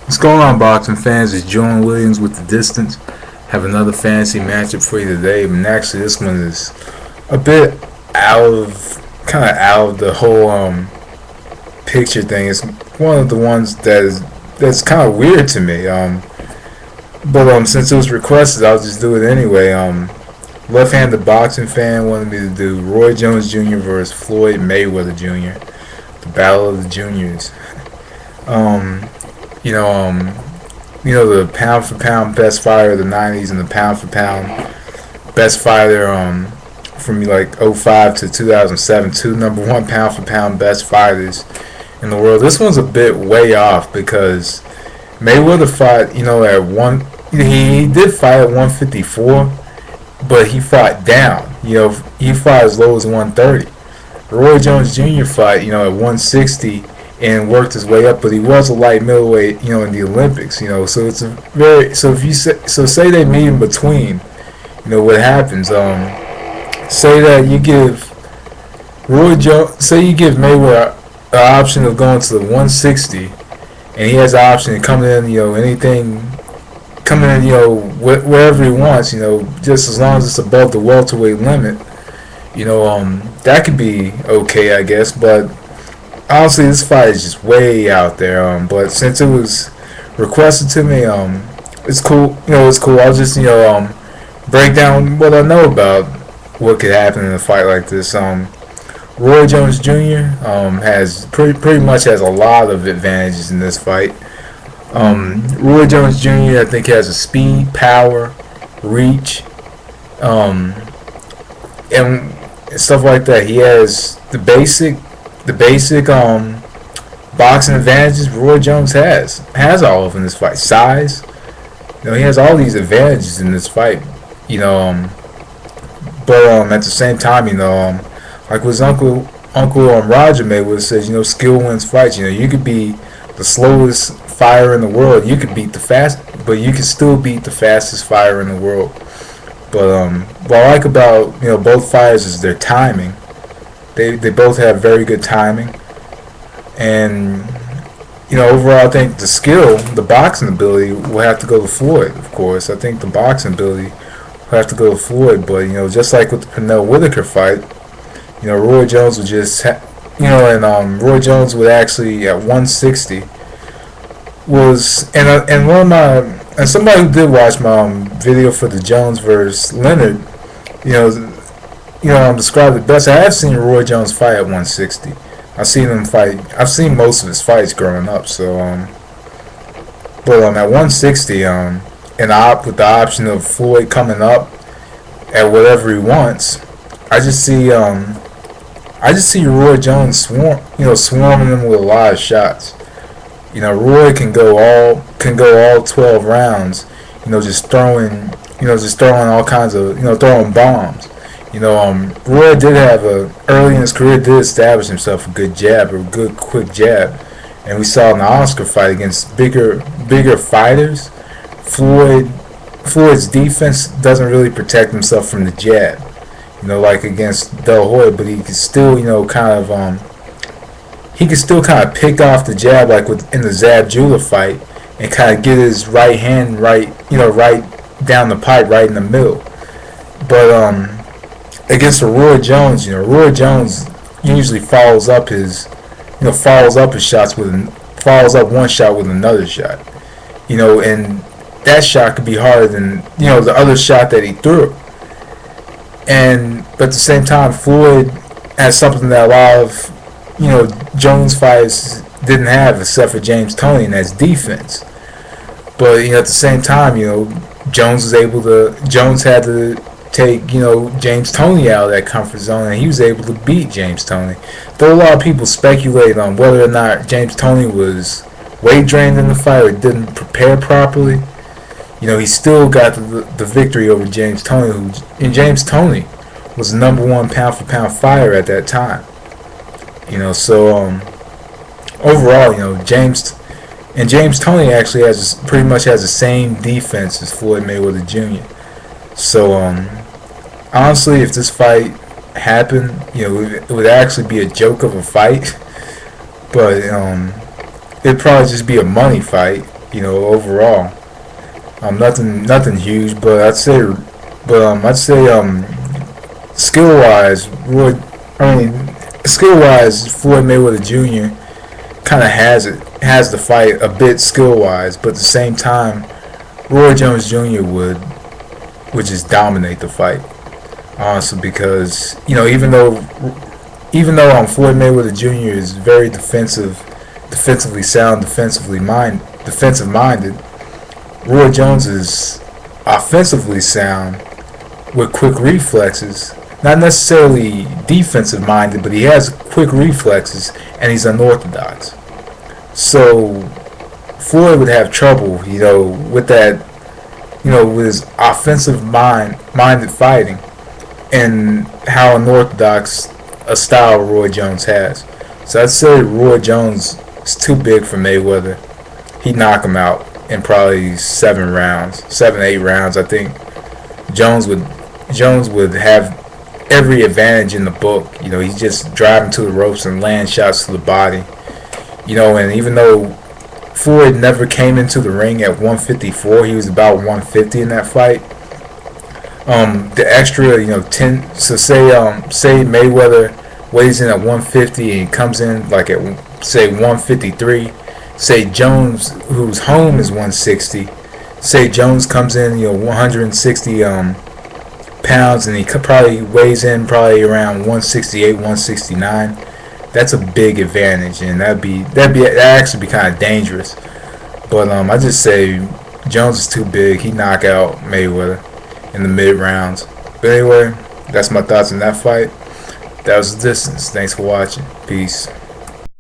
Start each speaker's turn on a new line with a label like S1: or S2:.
S1: What's going on, boxing fans? It's John Williams with The Distance. Have another fantasy matchup for you today. And actually, this one is a bit out of the whole picture thing. It's one of the ones that's kind of weird to me. But since it was requested, I'll just do it anyway. Left-handed boxing fan wanted me to do Roy Jones Jr. versus Floyd Mayweather Jr. The Battle of the Juniors. Um, you know, um, the pound for pound best fighter of the '90s and the pound for pound best fighter from like '05 to 2007, two number one pound for pound best fighters in the world. This one's a bit way off because Mayweather fought, at one. He did fight at 154, but he fought down. He fought as low as 130. Roy Jones Jr. fought, at 160 and worked his way up, but he was a light middleweight, in the Olympics, so it's a very if you say they meet in between, what happens? Say that you give you give Mayweather the option of going to the 160, and he has the option of coming in, wherever he wants, just as long as it's above the welterweight limit, that could be okay, I guess, but honestly, this fight is just way out there. But since it was requested to me, it's cool. It's cool. I'll just break down what I know about what could happen in a fight like this. Roy Jones Jr. Has pretty much has a lot of advantages in this fight. Roy Jones Jr. I think has a speed, power, reach, and stuff like that. He has the basic boxing advantages Roy Jones has all of in this fight. Size, he has all these advantages in this fight. But at the same time, like what his uncle Roger Mayweather says, skill wins fights. You could be the slowest fighter in the world. You could beat but you can still beat the fastest fighter in the world. But what I like about both fighters is their timing. They both have very good timing, and overall I think the boxing ability will have to go to Floyd. Of course, I think the boxing ability will have to go to Floyd. But just like with the Pernell Whitaker fight, Roy Jones would just Roy Jones would actually at 160 was and one of my and somebody who did watch my video for the Jones versus Leonard, described it best. I have seen Roy Jones fight at 160. I've seen him fight. I've seen most of his fights growing up. So, but at 160, and with the option of Floyd coming up at whatever he wants, I just see Roy Jones swarming him with a lot of shots. Roy can go all 12 rounds. Just throwing all kinds of throwing bombs. Roy did early in his career did establish himself a good jab, or a good quick jab, and we saw in the Oscar fight against bigger fighters, Floyd's defense doesn't really protect himself from the jab, like against Del Hoy, but he could still kind of pick off the jab, like in the Zab Judah fight, and kind of get his right hand right down the pipe, right in the middle, but against the Roy Jones, Roy Jones usually follows up his shots follows up one shot with another shot, and that shot could be harder than the other shot that he threw. But at the same time, Floyd has something that a lot of Jones fighters didn't have, except for James Toney, and that's defense. But at the same time, Jones had to take James Toney out of that comfort zone, and he was able to beat James Toney. Though a lot of people speculate on whether or not James Toney was weight drained in the fight or didn't prepare properly, he still got the victory over James Toney, and James Toney was the number one pound for pound fighter at that time. So overall, James Toney actually pretty much has the same defense as Floyd Mayweather Jr. So honestly, if this fight happened, it would actually be a joke of a fight. But it'd probably just be a money fight. overall. Nothing huge, but I'd say skill wise, Floyd Mayweather Jr. kind of has the fight a bit skill wise, but at the same time, Roy Jones Jr. would just dominate the fight, honestly, because even though Floyd Mayweather Jr. is very defensively sound, defensive minded, Roy Jones is offensively sound with quick reflexes. Not necessarily defensive minded, but he has quick reflexes and he's unorthodox. So Floyd would have trouble, with that, with his minded fighting and how unorthodox a style Roy Jones has. So I'd say Roy Jones is too big for Mayweather. He'd knock him out in probably 8 rounds. I think Jones would have every advantage in the book. He's just driving to the ropes and land shots to the body. And even though Floyd never came into the ring at 154, he was about 150 in that fight. The extra, 10. So say Mayweather weighs in at 150 and comes in like at say 153. Say Jones, whose home is 160. Say Jones comes in, 160 pounds, and he probably weighs in probably around 168, 169. That's a big advantage, and that'd actually be kind of dangerous. But I just say Jones is too big. He knock out Mayweather in the mid rounds. But anyway, that's my thoughts on that fight. That was The Distance. Thanks for watching. Peace.